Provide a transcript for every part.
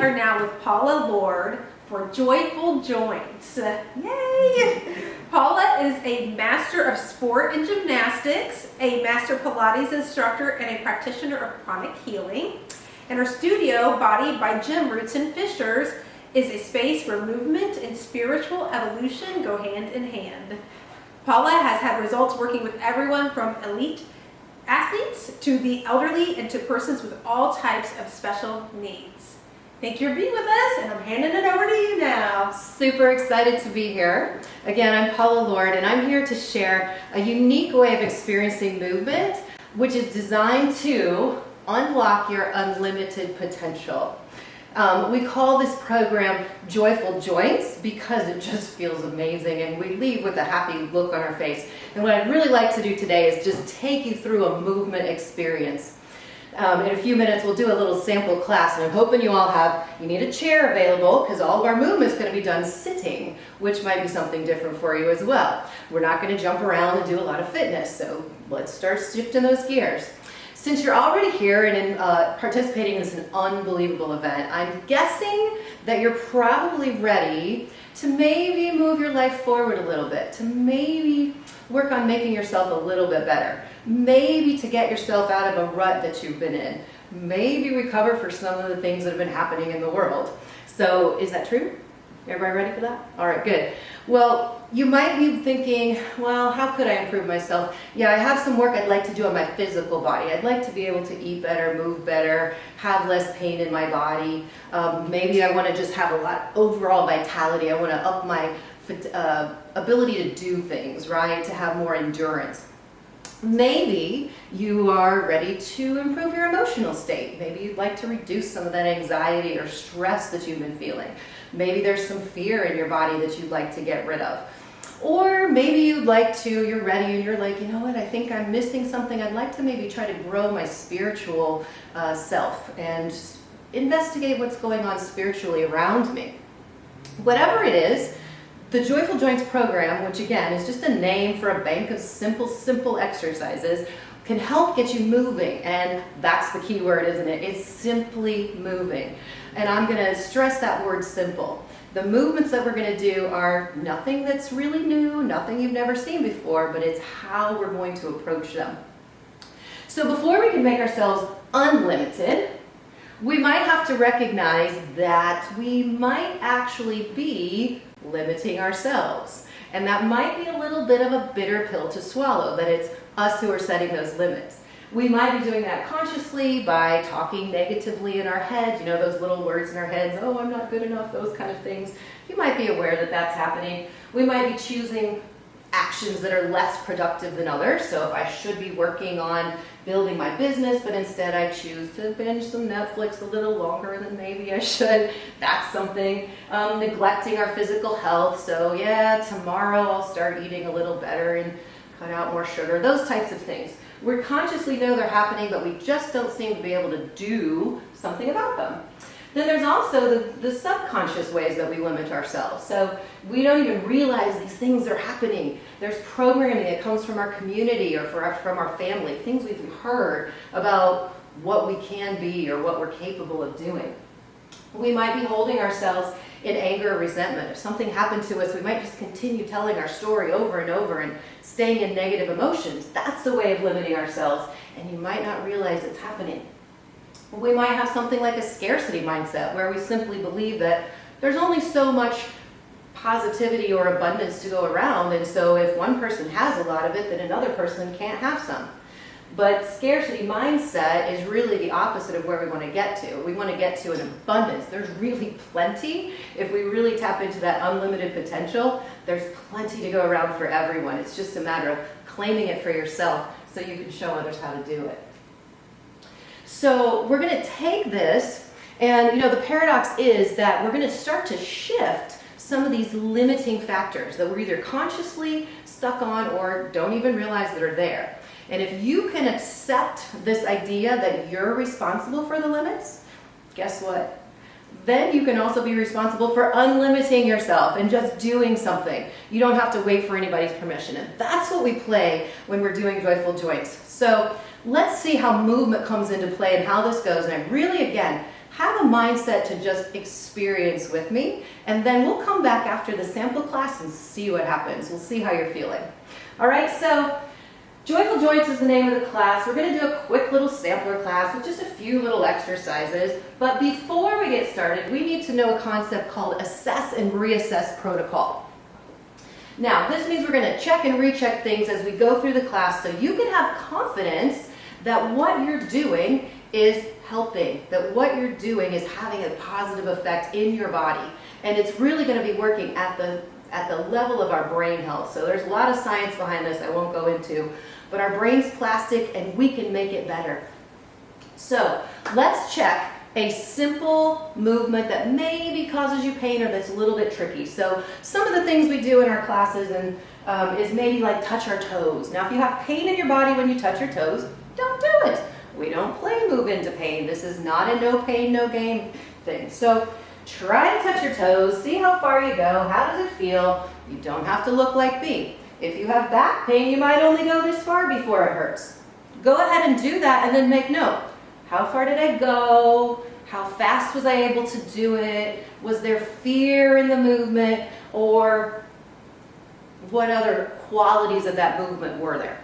are now with Paula Lord for Joyful Joints. Yay! Paula is a master of sport and gymnastics, a master Pilates instructor, and a practitioner of chronic healing. And her studio, Body by GymRoots in Fishers, is a space where movement and spiritual evolution go hand in hand. Paula has had results working with everyone from elite athletes to the elderly and to persons with all types of special needs. Thank you for being with us, and I'm handing it over to you now. Super excited to be here. Again, I'm Paula Lord, and I'm here to share a unique way of experiencing movement, which is designed to unlock your unlimited potential. We call this program Joyful Joints because it just feels amazing, and we leave with a happy look on our face. And what I'd really like to do today is just take you through a movement experience. In a few minutes we'll do a little sample class, and I'm hoping you need a chair available because all of our movement is going to be done sitting, which might be something different for you as well. We're not going to jump around and do a lot of fitness, so let's start shifting those gears. Since you're already here and participating in this unbelievable event, I'm guessing that you're probably ready to maybe move your life forward a little bit, to maybe work on making yourself a little bit better, maybe to get yourself out of a rut that you've been in, maybe recover for some of the things that have been happening in the world. So is that true? Everybody ready for that? All right, good. Well, you might be thinking, well, how could I improve myself? Yeah, I have some work I'd like to do on my physical body. I'd like to be able to eat better, move better, have less pain in my body. Maybe I want to just have a lot overall vitality. I want to up my ability to do things, right? To have more endurance. Maybe you are ready to improve your emotional state. Maybe you'd like to reduce some of that anxiety or stress that you've been feeling. Maybe there's some fear in your body that you'd like to get rid of. Or maybe you're ready and you're like, you know what, I think I'm missing something. I'd like to maybe try to grow my spiritual self and investigate what's going on spiritually around me. Whatever it is, the Joyful Joints program, which again is just a name for a bank of simple exercises, can help get you moving, and that's the key word, isn't it? It's simply moving. And I'm going to stress that word simple. The movements that we're going to do are nothing that's really new, nothing you've never seen before, but it's how we're going to approach them. So before we can make ourselves unlimited, we might have to recognize that we might actually be limiting ourselves. And that might be a little bit of a bitter pill to swallow, that it's us who are setting those limits. We might be doing that consciously by talking negatively in our heads, you know, those little words in our heads, oh, I'm not good enough, those kind of things. You might be aware that that's happening. We might be choosing actions that are less productive than others. So if I should be working on building my business, but instead I choose to binge some Netflix a little longer than maybe I should, that's something. Neglecting our physical health. So yeah, tomorrow I'll start eating a little better and cut out more sugar, those types of things. We consciously know they're happening, but we just don't seem to be able to do something about them. Then there's also the subconscious ways that we limit ourselves. So we don't even realize these things are happening. There's programming that comes from our community or from our family, things we've heard about what we can be or what we're capable of doing. We might be holding ourselves in anger or resentment. If something happened to us, we might just continue telling our story over and over and staying in negative emotions. That's a way of limiting ourselves, and you might not realize it's happening. We might have something like a scarcity mindset, where we simply believe that there's only so much positivity or abundance to go around, and so if one person has a lot of it, then another person can't have some. But scarcity mindset is really the opposite of where we want to get to. We want to get to an abundance. There's really plenty. If we really tap into that unlimited potential, there's plenty to go around for everyone. It's just a matter of claiming it for yourself so you can show others how to do it. So we're going to take this, and the paradox is that we're going to start to shift some of these limiting factors that we're either consciously stuck on or don't even realize that are there. And if you can accept this idea that you're responsible for the limits, guess what? Then you can also be responsible for unlimiting yourself and just doing something. You don't have to wait for anybody's permission. And that's what we play when we're doing Joyful Joints. So let's see how movement comes into play and how this goes. And I really, again, have a mindset to just experience with me, and then we'll come back after the sample class and see what happens. We'll see how you're feeling. All right, so Joyful Joints is the name of the class. We're going to do a quick little sampler class with just a few little exercises. But before we get started, we need to know a concept called assess and reassess protocol. Now, this means we're going to check and recheck things as we go through the class so you can have confidence that what you're doing is helping, that what you're doing is having a positive effect in your body. And it's really going to be working at the level of our brain health. So there's a lot of science behind this I won't go into, but our brain's plastic and we can make it better. So let's check a simple movement that maybe causes you pain or that's a little bit tricky. So some of the things we do in our classes is maybe like touch our toes. Now if you have pain in your body when you touch your toes, don't do it. We don't play move into pain. This is not a no pain, no gain thing. So try to touch your toes, see how far you go, how does it feel? You don't have to look like me. If you have back pain, you might only go this far before it hurts. Go ahead and do that and then make note. How far did I go? How fast was I able to do it? Was there fear in the movement? Or what other qualities of that movement were there?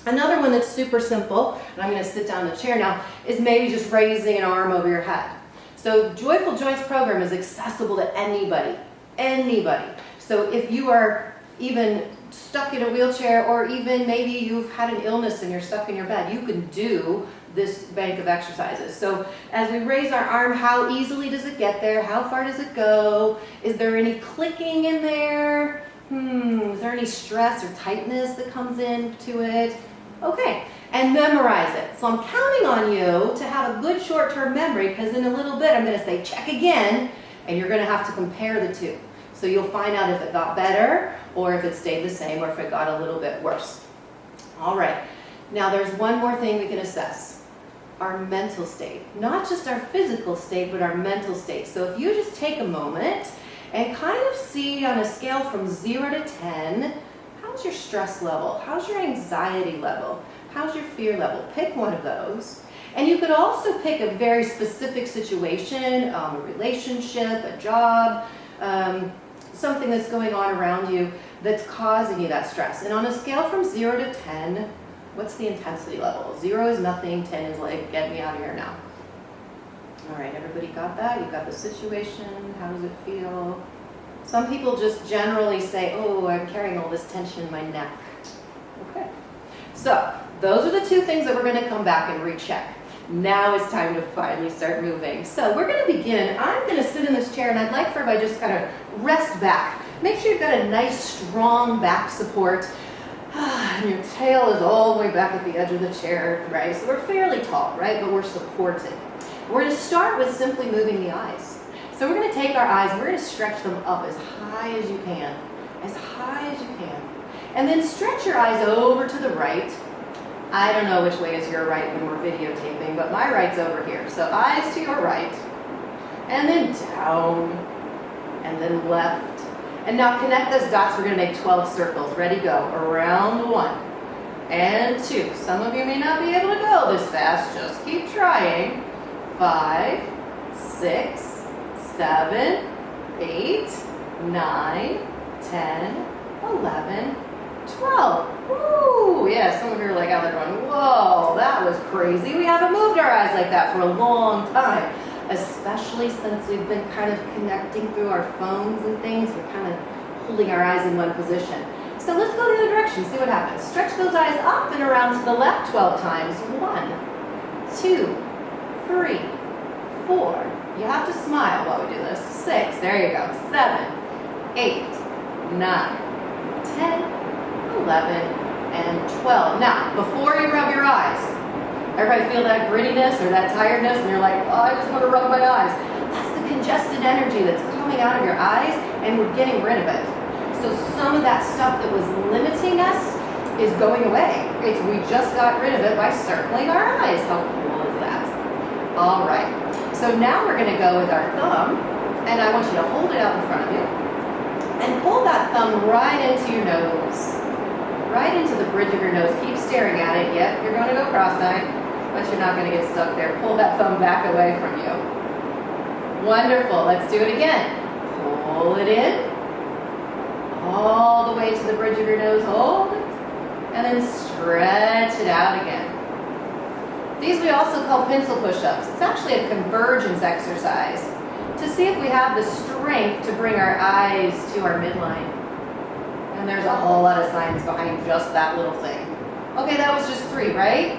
Another one that's super simple, and I'm going to sit down in the chair now, is maybe just raising an arm over your head. So Joyful Joints program is accessible to anybody, anybody. So if you are even stuck in a wheelchair or even maybe you've had an illness and you're stuck in your bed, you can do this bank of exercises. So as we raise our arm, how easily does it get there? How far does it go? Is there any clicking in there? Is there any stress or tightness that comes into it? Okay, and memorize it. So I'm counting on you to have a good short-term memory because in a little bit I'm going to say check again and you're going to have to compare the two. So you'll find out if it got better or if it stayed the same or if it got a little bit worse. All right, now there's one more thing we can assess. Our mental state. Not just our physical state, but our mental state. So if you just take a moment and kind of see on a scale from 0 to 10, how's your stress level? How's your anxiety level? How's your fear level? Pick one of those. And you could also pick a very specific situation, a relationship, a job, something that's going on around you that's causing you that stress. And on a scale from 0 to 10, what's the intensity level? 0 is nothing, 10 is like, get me out of here now. All right, everybody got that? You got the situation, how does it feel? Some people just generally say, oh, I'm carrying all this tension in my neck. Okay, so those are the two things that we're going to come back and recheck. Now it's time to finally start moving. So we're going to begin. I'm going to sit in this chair and I'd like for everybody to just kind of rest back. Make sure you've got a nice strong back support. And your tail is all the way back at the edge of the chair, right? So we're fairly tall, right? But we're supported. We're going to start with simply moving the eyes. So we're going to take our eyes and we're going to stretch them up as high as you can. As high as you can. And then stretch your eyes over to the right. I don't know which way is your right when we're videotaping, but my right's over here. So eyes to your right. And then down. And then left. And now connect those dots. We're going to make 12 circles. Ready, go. Around 1 and 2. Some of you may not be able to go this fast. Just keep trying. 5, 6, 7, 8, 9, 10, 11, 12. Woo! Yeah, some of you are like out there going, whoa, that was crazy. We haven't moved our eyes like that for a long time. Especially since we've been kind of connecting through our phones and things. We're kind of holding our eyes in one position. So let's go the other direction, see what happens. Stretch those eyes up and around to the left 12 times. 1, 2, 3, 4. You have to smile while we do this. 6, there you go. 7, 8, 9, 10, 11, and 12. Now, before you rub your eyes, everybody feel that grittiness or that tiredness and you're like, oh, I just want to rub my eyes. That's the congested energy that's coming out of your eyes and we're getting rid of it. So some of that stuff that was limiting us is going away. We just got rid of it by circling our eyes. How cool is that? All right. So now we're going to go with our thumb and I want you to hold it out in front of you and pull that thumb right into your nose. Right into the bridge of your nose. Keep staring at it. Yep, you're going to go cross-eyed. But you're not going to get stuck there. Pull that thumb back away from you. Wonderful. Let's do it again. Pull it in. All the way to the bridge of your nose. Hold it. And then stretch it out again. These we also call pencil push-ups. It's actually a convergence exercise to see if we have the strength to bring our eyes to our midline. And there's a whole lot of science behind just that little thing. Okay, that was just 3, right?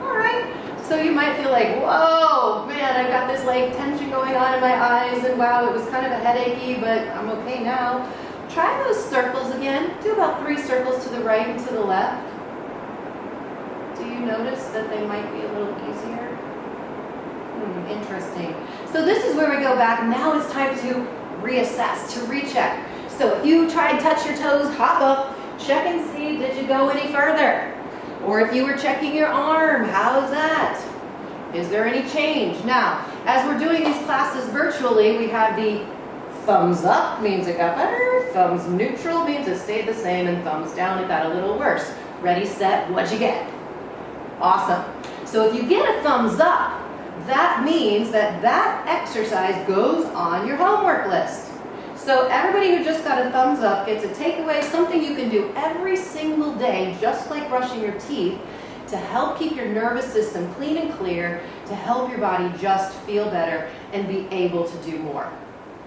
All right. So you might feel like, whoa, man, I've got this like tension going on in my eyes, and wow, it was kind of a headachy, but I'm okay now. Try those circles again. Do about 3 circles to the right and to the left. Do you notice that they might be a little easier? Interesting. So this is where we go back. Now it's time to reassess, to recheck. So if you try and touch your toes, hop up, check and see, did you go any further? Or if you were checking your arm, how's that? Is there any change? Now, as we're doing these classes virtually, we have the thumbs up means it got better, thumbs neutral means it stayed the same, and thumbs down, it got a little worse. Ready, set, what'd you get? Awesome. So if you get a thumbs up, that means that that exercise goes on your homework list. So everybody who just got a thumbs up gets a takeaway, something you can do every single day, just like brushing your teeth, to help keep your nervous system clean and clear, to help your body just feel better and be able to do more.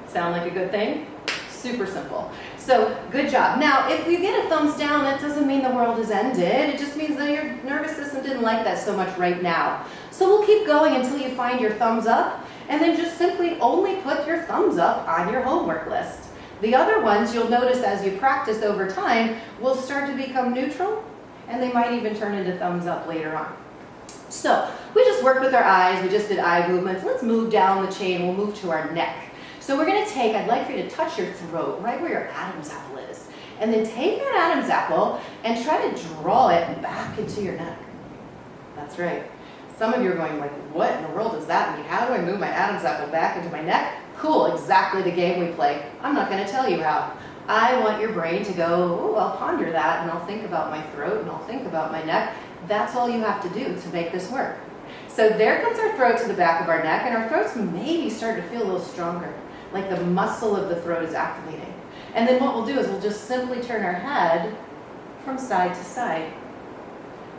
Sound like a good thing? Super simple. So good job. Now, if you get a thumbs down, that doesn't mean the world is ended. It just means that your nervous system didn't like that so much right now. So we'll keep going until you find your thumbs up, and then just simply only put your thumbs up on your homework list. The other ones, you'll notice as you practice over time, will start to become neutral, and they might even turn into thumbs up later on. So we just worked with our eyes, we just did eye movements. Let's move down the chain, we'll move to our neck. So we're gonna take, I'd like for you to touch your throat, right where your Adam's apple is. And then take that Adam's apple and try to draw it back into your neck. That's right. Some of you are going like, what in the world does that mean? How do I move my Adam's apple back into my neck? Cool, exactly the game we play. I'm not gonna tell you how. I want your brain to go, oh, I'll ponder that, and I'll think about my throat, and I'll think about my neck. That's all you have to do to make this work. So there comes our throat to the back of our neck, and our throats maybe start to feel a little stronger, like the muscle of the throat is activating. And then what we'll do is we'll just simply turn our head from side to side.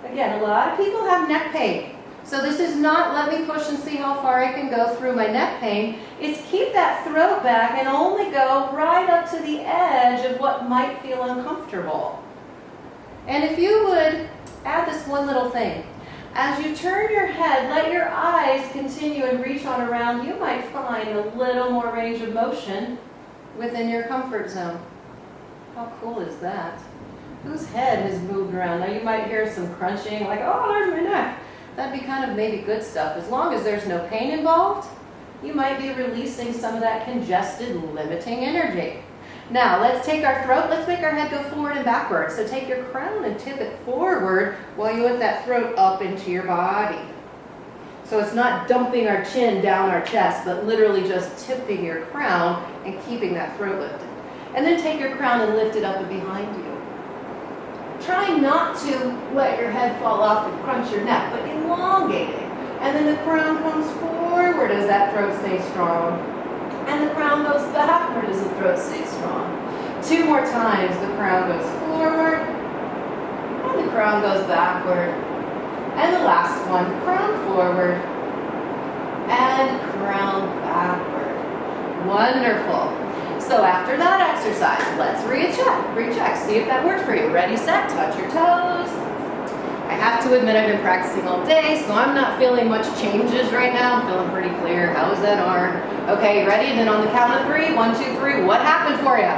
Again, a lot of people have neck pain. So this is not let me push and see how far I can go through my neck pain. It's keep that throat back and only go right up to the edge of what might feel uncomfortable. And if you would add this one little thing. As you turn your head, let your eyes continue and reach on around. You might find a little more range of motion within your comfort zone. How cool is that? Whose head has moved around? Now you might hear some crunching, like, oh, there's my neck. That'd be kind of maybe good stuff. As long as there's no pain involved, you might be releasing some of that congested, limiting energy. Now, let's take our throat, let's make our head go forward and backward. So take your crown and tip it forward while you let that throat up into your body. So it's not dumping our chin down our chest, but literally just tipping your crown and keeping that throat lifted. And then take your crown and lift it up and behind you. Try not to let your head fall off and crunch your neck, but elongate it. And then the crown comes forward as that throat stays strong. And the crown goes backward as the throat stays strong. 2 more times, the crown goes forward, and the crown goes backward. And the last one, crown forward, and crown backward. Wonderful. So after that exercise, let's recheck, see if that worked for you. Ready, set, touch your toes. I have to admit I've been practicing all day, so I'm not feeling much changes right now. I'm feeling pretty clear. How is that arm? Okay, you ready? And then on the count of 3, 1, 2, 3, what happened for you?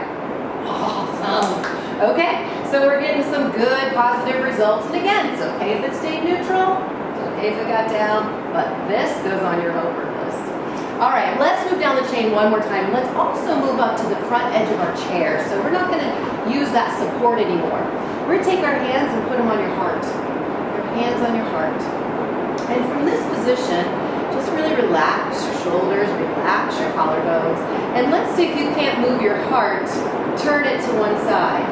Awesome. Okay, so we're getting some good positive results. And again, it's okay if it stayed neutral. It's okay if it got down, but this goes on your homework list. All right, let's move down the chain one more time. Let's also move up to the front edge of our chair. So we're not gonna use that support anymore. We're gonna take our hands and put them on your heart. Your hands on your heart. And from this position, just really relax your shoulders, relax your collarbones. And let's see if you can't move your heart, turn it to one side.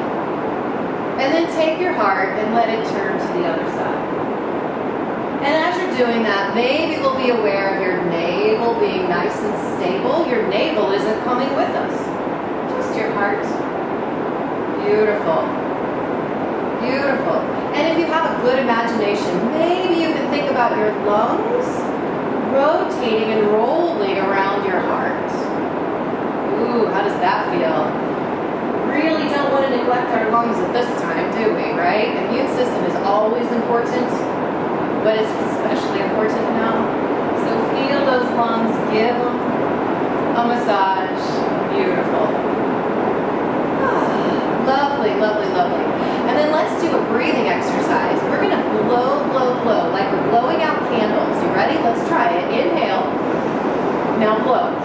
And then take your heart and let it turn to the other side. And as you're doing that, maybe we'll be aware of your navel being nice and stable. Your navel isn't coming with us. Just your heart. Beautiful. Beautiful. And if you have a good imagination, maybe you can think about your lungs rotating and rolling around your heart. Ooh, how does that feel? Really don't want to neglect our lungs at this time, do we, right? Immune system is always important, but it's especially important now. So feel those lungs, give them a massage. Beautiful. Lovely, lovely, lovely. And then let's do a breathing exercise. We're going to blow, blow, blow, like we're blowing out candles. You ready? Let's try it. Inhale. Now blow.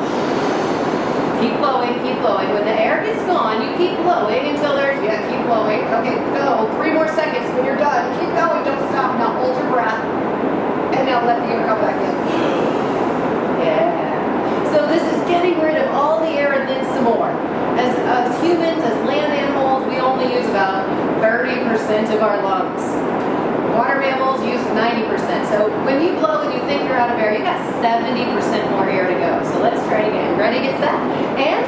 Keep blowing, keep blowing. When the air gets gone, you keep blowing until there's, yeah, keep blowing. Okay, go. 3 more seconds. When you're done, keep going. Don't stop. Now hold your breath. And now let the air come back in. Yeah. So this is getting rid of all the air and then some more. As humans, as land animals, we only use about 30% of our lungs. Water mammals use 90%. So when you blow and you think you're out of air, you got 70% more air to go. So let's try it again. Ready, get set, and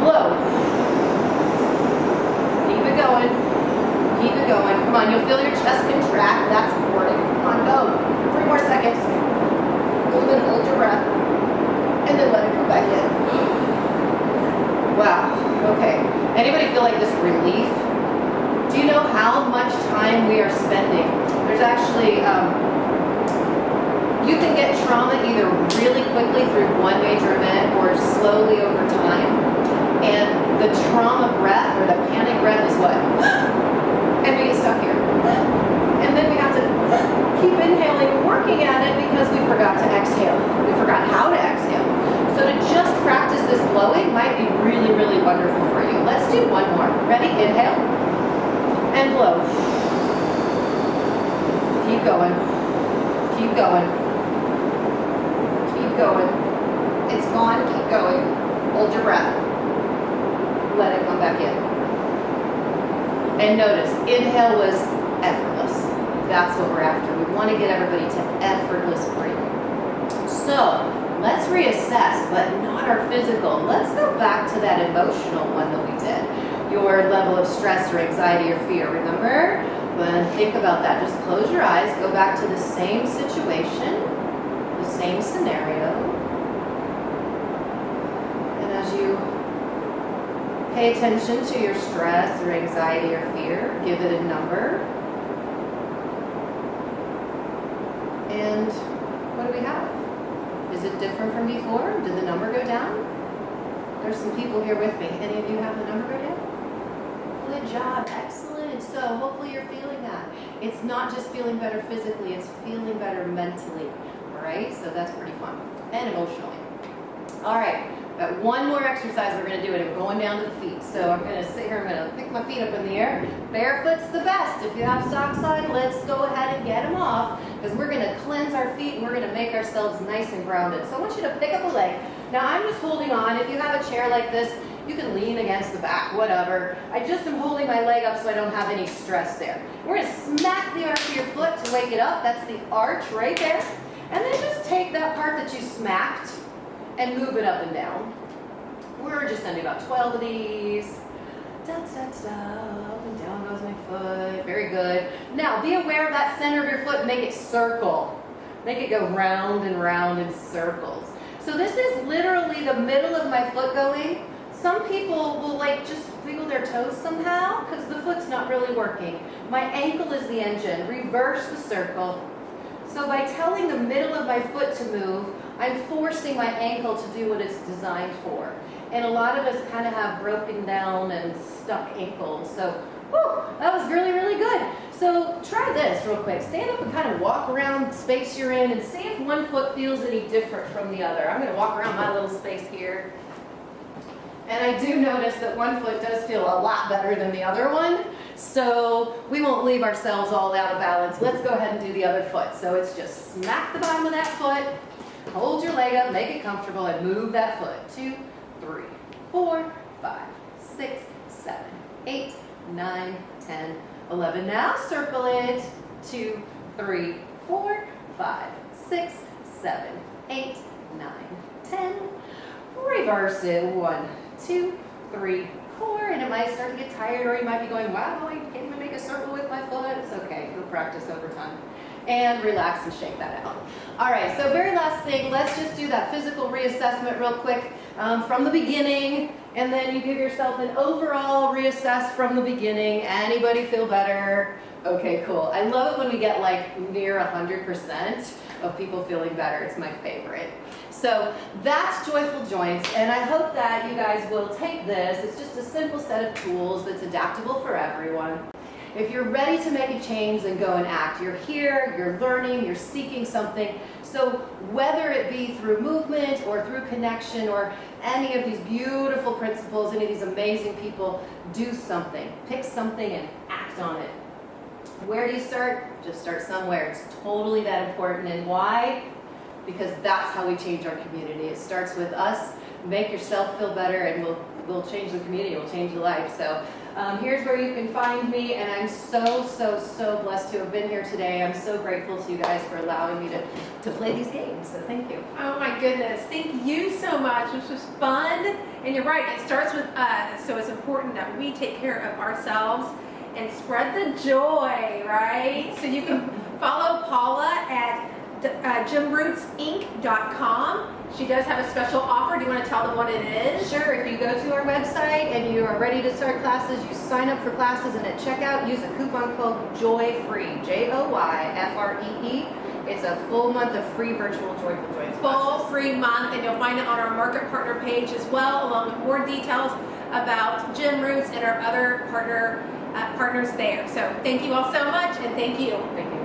blow. Keep it going. Keep it going. Come on, you'll feel your chest contract. That's important. Come on, go. 3 more seconds. Hold it, hold your breath. And then let it come back in. Wow. Okay. Anybody feel like this relief? Do you know how much time we are spending? There's actually, you can get trauma either really quickly through one major event or slowly over time. And the trauma breath or the panic breath is what? And we get stuck here. And then we have to keep inhaling, working at it because we forgot to exhale. We forgot how to exhale. So to just practice this blowing might be really, really wonderful for you. Let's do one more. Ready? Inhale. And blow. Keep going. Keep going. Keep going. It's gone. Keep going. Hold your breath. Let it come back in. And notice, inhale was effortless. That's what we're after. We want to get everybody to effortless breathing. So, let's reassess, but not our physical. Let's go back to that emotional one that we did. Your level of stress or anxiety or fear, remember? When think about that, just close your eyes, go back to the same situation, the same scenario. And as you pay attention to your stress or anxiety or fear, give it a number. And what do we have? Is it different from before? Did the number go down? There's some people here with me. Any of you have the number go down? Good job, excellent. So hopefully you're feeling that. It's not just feeling better physically, it's feeling better mentally, all right? So that's pretty fun, and emotionally. All right, got one more exercise we're gonna do, and we're going down to the feet. So I'm gonna sit here, I'm gonna pick my feet up in the air. Barefoot's the best. If you have socks on, let's go ahead and get them off, because we're gonna cleanse our feet, and we're gonna make ourselves nice and grounded. So I want you to pick up a leg. Now I'm just holding on. If you have a chair like this, you can lean against the back, whatever. I just am holding my leg up so I don't have any stress there. We're gonna smack the arch of your foot to wake it up. That's the arch right there. And then just take that part that you smacked and move it up and down. We're just gonna do about 12 of these. Da, da, da, up and down goes my foot. Very good. Now be aware of that center of your foot. Make it circle. Make it go round and round in circles. So this is literally the middle of my foot going. Some people will like just wiggle their toes somehow because the foot's not really working. My ankle is the engine. Reverse the circle. So by telling the middle of my foot to move, I'm forcing my ankle to do what it's designed for. And a lot of us kind of have broken down and stuck ankles. So, whew, that was really, really good. So try this real quick. Stand up and kind of walk around the space you're in and see if one foot feels any different from the other. I'm going to walk around my little space here. And I do notice that one foot does feel a lot better than the other one. So we won't leave ourselves all out of balance. Let's go ahead and do the other foot. So it's just smack the bottom of that foot, hold your leg up, make it comfortable, and move that foot. 2, 3, 4, 5, 6, 7, 8, 9, 10, 11. Now circle it. 2, 3, 4, 5, 6, 7, 8, 9, 10. Reverse it. 1, 2, 3, 4. And it might start to get tired, or you might be going, wow, I can't even make a circle with my foot. It's okay. You'll practice over time. And relax and shake that out. All right, so very last thing, let's just do that physical reassessment real quick from the beginning, and then you give yourself an overall reassess from the beginning. Anybody feel better? Okay, cool. I love it when we get like near 100% of people feeling better. It's my favorite. So that's Joyful Joints, and I hope that you guys will take this. It's just a simple set of tools that's adaptable for everyone. If you're ready to make a change, then go and act. You're here, you're learning, you're seeking something. So whether it be through movement or through connection or any of these beautiful principles, any of these amazing people, do something. Pick something and act on it. Where do you start? Just start somewhere. It's totally that important. And why? Because that's how we change our community. It starts with us. Make yourself feel better, and we'll change the community. We'll change your life. So here's where you can find me, and I'm so blessed to have been here today. I'm so grateful to you guys for allowing me to play these games. So thank you. Oh my goodness, thank you so much. This was fun, and you're right, it starts with us, so it's important that we take care of ourselves and spread the joy, right? So you can follow Paula at GymRootsInc.com. She does have a special offer. Do you want to tell them what it is? Sure. If you go to our website and you are ready to start classes, you sign up for classes, and at checkout, use a coupon code JOYFREE, JOYFREE. It's a full month of free virtual Joyful Joints classes. Full free month, and you'll find it on our market partner page as well, along with more details about GymRoots and our other partners there. So thank you all so much, and thank you. Thank you.